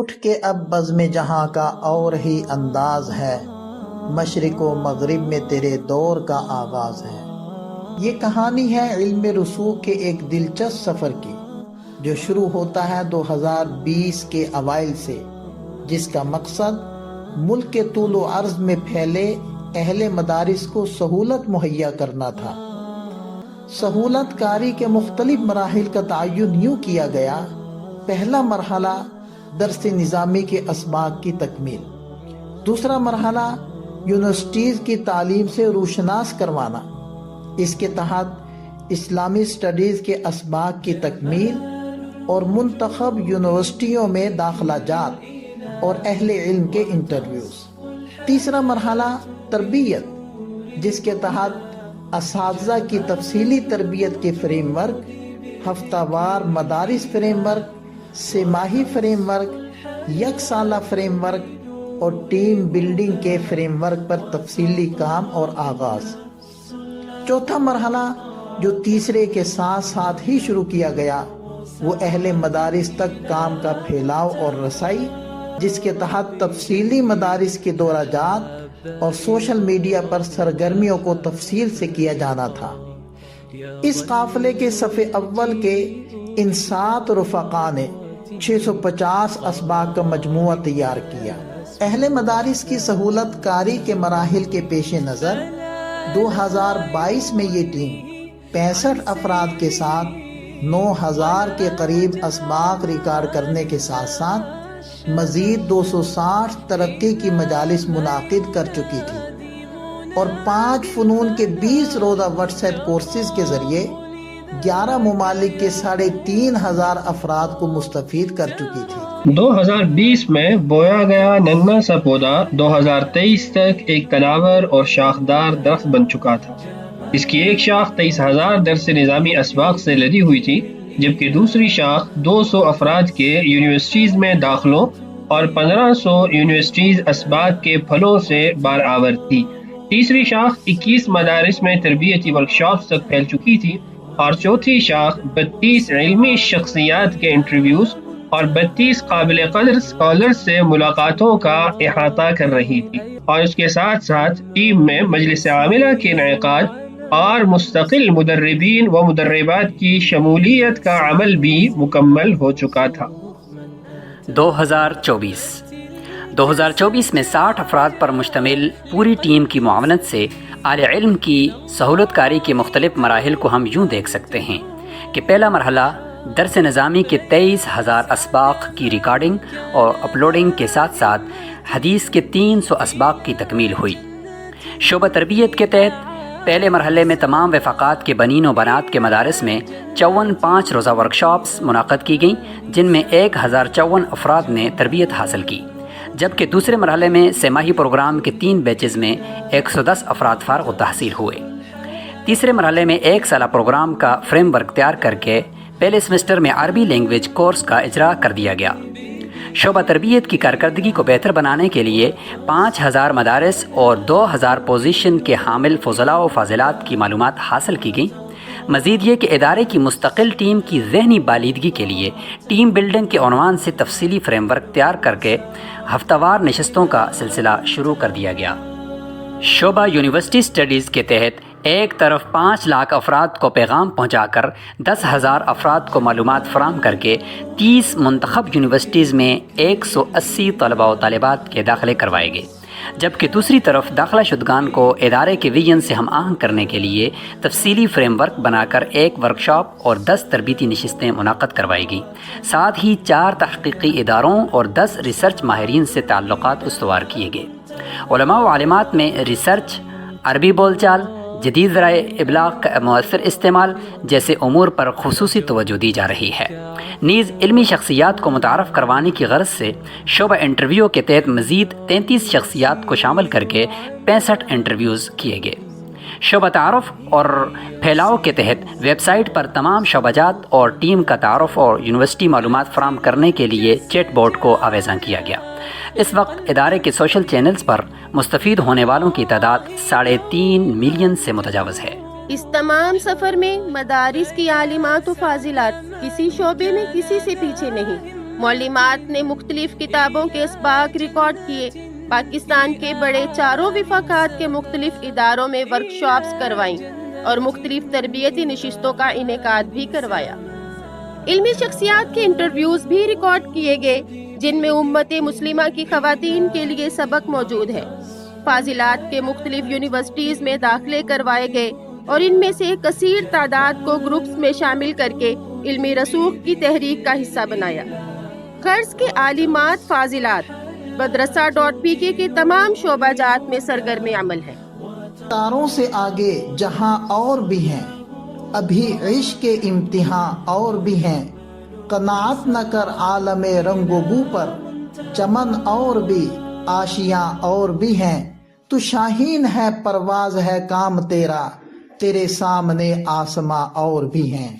اٹھ کے اب بزم جہاں کا اور ہی انداز ہے، مشرق و مغرب میں تیرے دور کا آغاز ہے۔ یہ کہانی ہے علم رسوخ کے ایک دلچسپ سفر کی، جو شروع ہوتا ہے 2020 کے اوائل سے، جس کا مقصد ملک کے طول و عرض میں پھیلے اہل مدارس کو سہولت مہیا کرنا تھا۔ سہولت کاری کے مختلف مراحل کا تعین یوں کیا گیا: پہلا مرحلہ درس نظامی کے اسباق کی تکمیل، دوسرا مرحلہ یونیورسٹیز کی تعلیم سے روشناس کروانا، اس کے تحت اسلامی اسٹڈیز کے اسباق کی تکمیل اور منتخب یونیورسٹیوں میں داخلہ جات اور اہل علم کے انٹرویوز۔ تیسرا مرحلہ تربیت، جس کے تحت اساتذہ کی تفصیلی تربیت کے فریم ورک، ہفتہ وار مدارس فریم ورک، سہ ماہی فریم ورک، یک سالہ فریم ورک اور ٹیم بلڈنگ کے فریم ورک پر تفصیلی کام اور آغاز۔ چوتھا مرحلہ جو تیسرے کے ساتھ ساتھ ہی شروع کیا گیا، وہ اہل مدارس تک کام کا پھیلاؤ اور رسائی، جس کے تحت تفصیلی مدارس کے دورہ جات اور سوشل میڈیا پر سرگرمیوں کو تفصیل سے کیا جانا تھا۔ اس قافلے کے صف اول کے ان 7 رفقا نے 650 اسباق کا مجموعہ تیار کیا۔ اہل مدارس کی سہولت کاری کے مراحل کے پیش نظر 2022 میں یہ ٹیم 65 افراد کے ساتھ 9000 کے قریب اسباق ریکارڈ کرنے کے ساتھ ساتھ مزید 260 ترقی کی مجالس منعقد کر چکی تھی اور 5 فنون کے 20 روزہ واٹس ایپ کورسز کے ذریعے 11 ممالک کے 3500 افراد کو مستفید کر چکی تھی۔ 2020 میں بویا گیا ننھا سا پودا 2023 تک ایک تناور اور شاخدار درخت بن چکا تھا۔ اس کی ایک شاخ 23000 درس نظامی اسباق سے لدی ہوئی تھی، جبکہ دوسری شاخ 200 افراد کے یونیورسٹیز میں داخلوں اور 1500 یونیورسٹیز اسباق کے پھلوں سے بارآور تھی۔ تیسری شاخ 21 مدارس میں تربیتی ورکشاپس تک پھیل چکی تھی اور چوتھی شاخ 32 علمی شخصیات کے انٹرویوز اور 32 قابل قدر اسکالرز سے ملاقاتوں کا احاطہ کر رہی تھی، اور اس کے ساتھ ساتھ ٹیم میں مجلس عاملہ کے انعقاد اور مستقل مدربین و مدربات کی شمولیت کا عمل بھی مکمل ہو چکا تھا۔ 2024 میں 60 افراد پر مشتمل پوری ٹیم کی معاونت سے اعلی علم کی سہولت کاری کے مختلف مراحل کو ہم یوں دیکھ سکتے ہیں کہ پہلا مرحلہ درس نظامی کے 23000 اسباق کی ریکارڈنگ اور اپلوڈنگ کے ساتھ ساتھ حدیث کے 300 اسباق کی تکمیل ہوئی۔ شعبہ تربیت کے تحت پہلے مرحلے میں تمام وفاقات کے بنین و بنات کے مدارس میں 54 روزہ ورکشاپس منعقد کی گئیں، جن میں 1054 افراد نے تربیت حاصل کی، جبکہ دوسرے مرحلے میں سہ ماہی پروگرام کے 3 بیچز میں 110 افراد فارغ التحصیل ہوئے۔ تیسرے مرحلے میں 1 سالہ پروگرام کا فریم ورک تیار کر کے پہلے سمسٹر میں عربی لینگویج کورس کا اجرا کر دیا گیا۔ شعبہ تربیت کی کارکردگی کو بہتر بنانے کے لیے 5000 مدارس اور 2000 پوزیشن کے حامل فضلاء و فاضلات کی معلومات حاصل کی گئیں۔ مزید یہ کہ ادارے کی مستقل ٹیم کی ذہنی بالیدگی کے لیے ٹیم بلڈنگ کے عنوان سے تفصیلی فریم ورک تیار کر کے ہفتہ وار نشستوں کا سلسلہ شروع کر دیا گیا۔ شعبہ یونیورسٹی اسٹڈیز کے تحت ایک طرف 5 لاکھ افراد کو پیغام پہنچا کر 10,000 افراد کو معلومات فراہم کر کے 30 منتخب یونیورسٹیز میں 180 طلباء و طالبات کے داخلے کروائے گئے، جبکہ دوسری طرف داخلہ شدگان کو ادارے کے ویژن سے ہم آہنگ کرنے کے لیے تفصیلی فریم ورک بنا کر 1 ورکشاپ اور 10 تربیتی نشستیں منعقد کروائی گئیں۔ ساتھ ہی 4 تحقیقی اداروں اور 10 ریسرچ ماہرین سے تعلقات استوار کیے گئے۔ علماء و عالمات میں ریسرچ، عربی بول چال، جدید ذرائع ابلاغ کا مؤثر استعمال جیسے امور پر خصوصی توجہ دی جا رہی ہے۔ نیز علمی شخصیات کو متعارف کروانے کی غرض سے شعبہ انٹرویو کے تحت مزید 33 شخصیات کو شامل کر کے 65 انٹرویوز کیے گئے۔ شعبہ تعارف اور پھیلاؤ کے تحت ویب سائٹ پر تمام شعبہ جات اور ٹیم کا تعارف اور یونیورسٹی معلومات فراہم کرنے کے لیے چیٹ بوٹ کو آویزاں کیا گیا۔ اس وقت ادارے کے سوشل چینلز پر مستفید ہونے والوں کی تعداد 3.5 ملین سے متجاوز ہے۔ اس تمام سفر میں مدارس کی عالمات و فاضلات کسی شعبے میں کسی سے پیچھے نہیں۔ معلمات نے مختلف کتابوں کے اسباق ریکارڈ کیے، پاکستان کے بڑے چاروں وفاقات کے مختلف اداروں میں ورکشاپس کروائیں اور مختلف تربیتی نشستوں کا انعقاد بھی کروایا۔ علمی شخصیات کے انٹرویوز بھی ریکارڈ کیے گئے جن میں امت مسلمہ کی خواتین کے لیے سبق موجود ہے۔ فاضلات کے مختلف یونیورسٹیز میں داخلے کروائے گئے اور ان میں سے کثیر تعداد کو گروپس میں شامل کر کے علمی رسوخ کی تحریک کا حصہ بنایا۔ قرض کے عالمات فاضلات مدرسہ.pk کے تمام شعبہ جات میں سرگرم عمل ہے۔ تاروں سے آگے جہاں اور بھی ہیں، ابھی عشق کے امتحان اور بھی ہیں، قناعت نہ کر عالم رنگ و بو پر، چمن اور بھی آشیاں اور بھی ہیں، تو شاہین ہے پرواز ہے کام تیرا، تیرے سامنے آسماں اور بھی ہیں۔